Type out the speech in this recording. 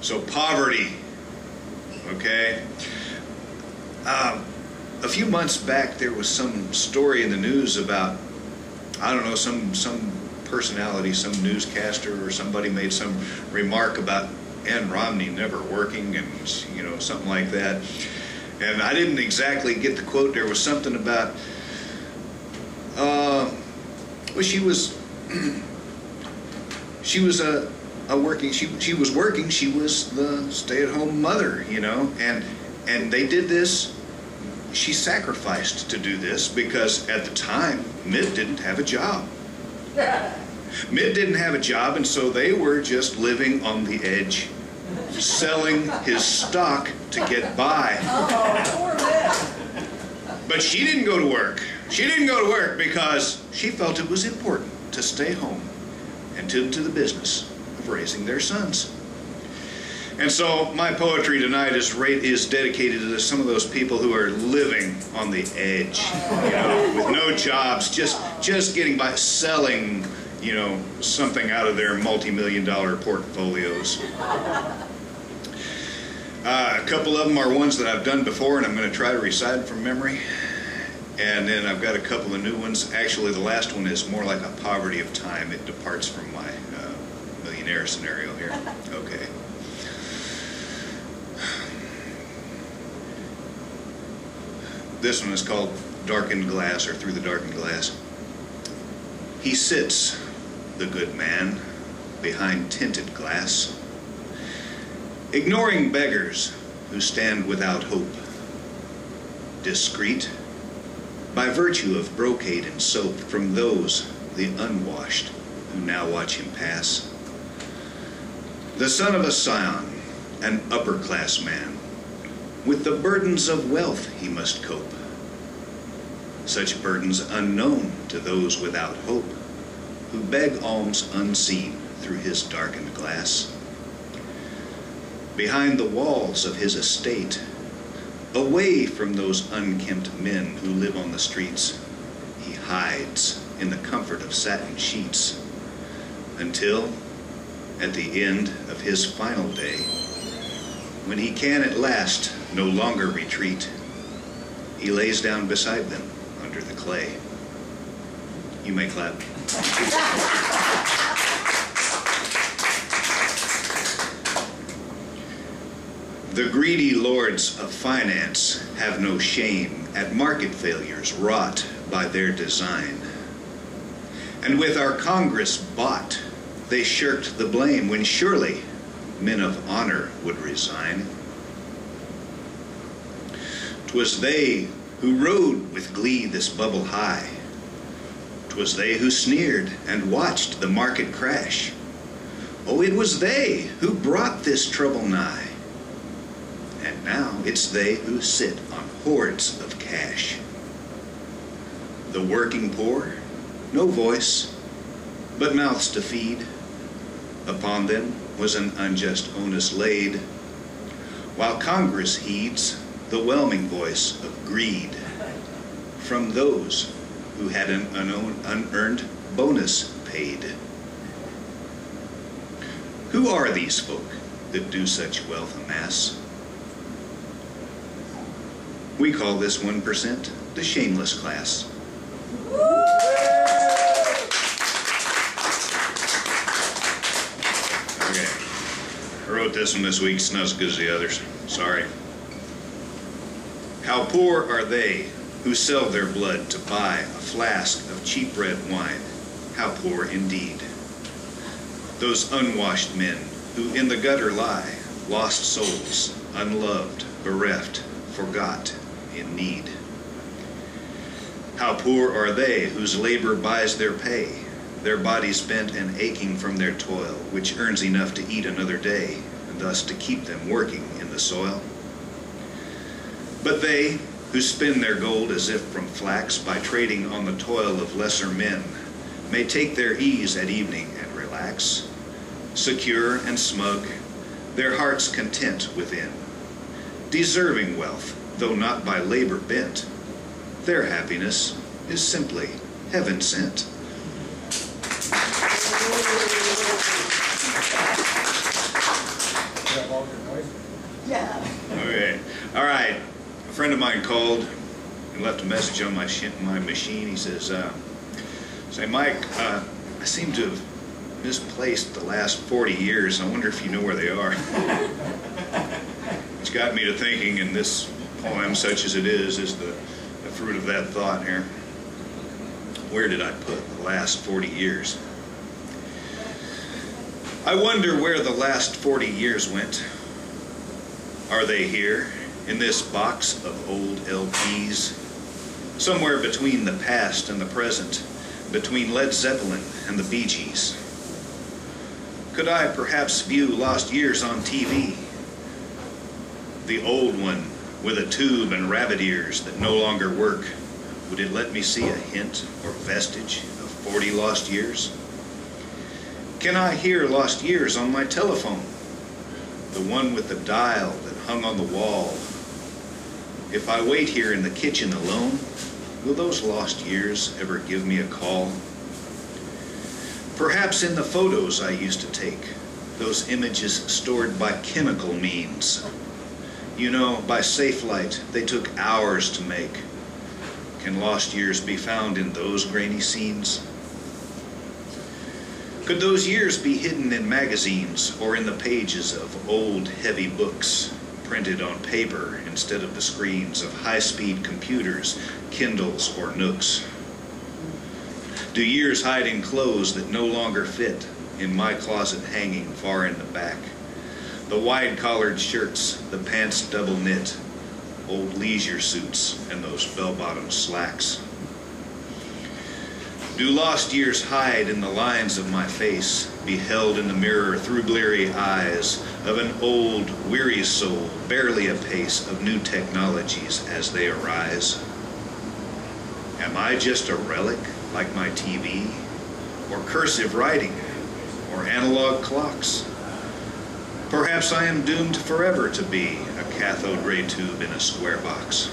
So poverty, okay? A few months back there was some story in the news about, I don't know, some personality, some newscaster or somebody made some remark about Ann Romney never working and, you know, something like that. And I didn't exactly get the quote. There was something about, well, she was working. She was working. She was the stay-at-home mother, you know, and they did this. She sacrificed to do this because at the time Mitt didn't have a job. Mitt didn't have a job, and so they were just living on the edge, selling his stock to get by. But she didn't go to work. She didn't go to work because she felt it was important to stay home and tend to the business of raising their sons. And so my poetry tonight is dedicated to some of those people who are living on the edge, you know, with no jobs, just getting by, selling, you know, something out of their multi-million-dollar portfolios. A couple of them are ones that I've done before, and I'm going to try to recite from memory. And then I've got a couple of new ones. Actually, the last one is more like a poverty of time. It departs from my millionaire scenario here. Okay. This one is called Darkened Glass, or Through the Darkened Glass. He sits, the good man, behind tinted glass, ignoring beggars who stand without hope, discreet by virtue of brocade and soap from those, the unwashed, who now watch him pass. The son of a scion, an upper-class man, with the burdens of wealth he must cope, such burdens unknown to those without hope, who beg alms unseen through his darkened glass. Behind the walls of his estate, away from those unkempt men who live on the streets, he hides in the comfort of satin sheets, until, at the end of his final day, when he can at last no longer retreat, he lays down beside them under the clay. You may clap. The greedy lords of finance have no shame at market failures wrought by their design. And with our Congress bought, they shirked the blame when surely men of honor would resign. 'Twas they who rode with glee this bubble high. 'Twas they who sneered and watched the market crash. Oh, it was they who brought this trouble nigh. And now it's they who sit on hoards of cash. The working poor, no voice, but mouths to feed. Upon them was an unjust onus laid, while Congress heeds the whelming voice of greed from those who had an unearned bonus paid. Who are these folk that do such wealth amass? We call this 1% the Shameless Class. Okay, I wrote this one this week. It's not as good as the others. Sorry. How poor are they who sell their blood to buy a flask of cheap red wine? How poor indeed. Those unwashed men who in the gutter lie, lost souls, unloved, bereft, forgot, in need. How poor are they whose labor buys their pay, their bodies bent and aching from their toil, which earns enough to eat another day, and thus to keep them working in the soil. But they who spin their gold as if from flax by trading on the toil of lesser men may take their ease at evening and relax, secure and smug, their hearts content within, deserving wealth, though not by labor bent. Their happiness is simply heaven sent. Yeah, Yeah. Okay. All right. A friend of mine called and left a message on my machine. He says, say, Mike, I seem to have misplaced the last 40 years. I wonder if you know where they are. Which got me to thinking, and this poem, such as it is the fruit of that thought here. Where did I put the last 40 years? I wonder where the last 40 years went. Are they here, in this box of old LPs? Somewhere between the past and the present, between Led Zeppelin and the Bee Gees. Could I perhaps view lost years on TV? The old one with a tube and rabbit ears that no longer work, would it let me see a hint or vestige of 40 lost years? Can I hear lost years on my telephone? The one with the dial that hung on the wall. If I wait here in the kitchen alone, will those lost years ever give me a call? Perhaps in the photos I used to take, those images stored by chemical means. You know, by safe light, they took hours to make. Can lost years be found in those grainy scenes? Could those years be hidden in magazines or in the pages of old, heavy books, printed on paper instead of the screens of high-speed computers, Kindles, or Nooks? Do years hide in clothes that no longer fit, in my closet hanging far in the back? The wide-collared shirts, the pants double knit, old leisure suits, and those bell-bottom slacks. Do lost years hide in the lines of my face, beheld in the mirror through bleary eyes of an old, weary soul, barely apace of new technologies as they arise? Am I just a relic like my TV, or cursive writing, or analog clocks? Perhaps I am doomed forever to be a cathode ray tube in a square box.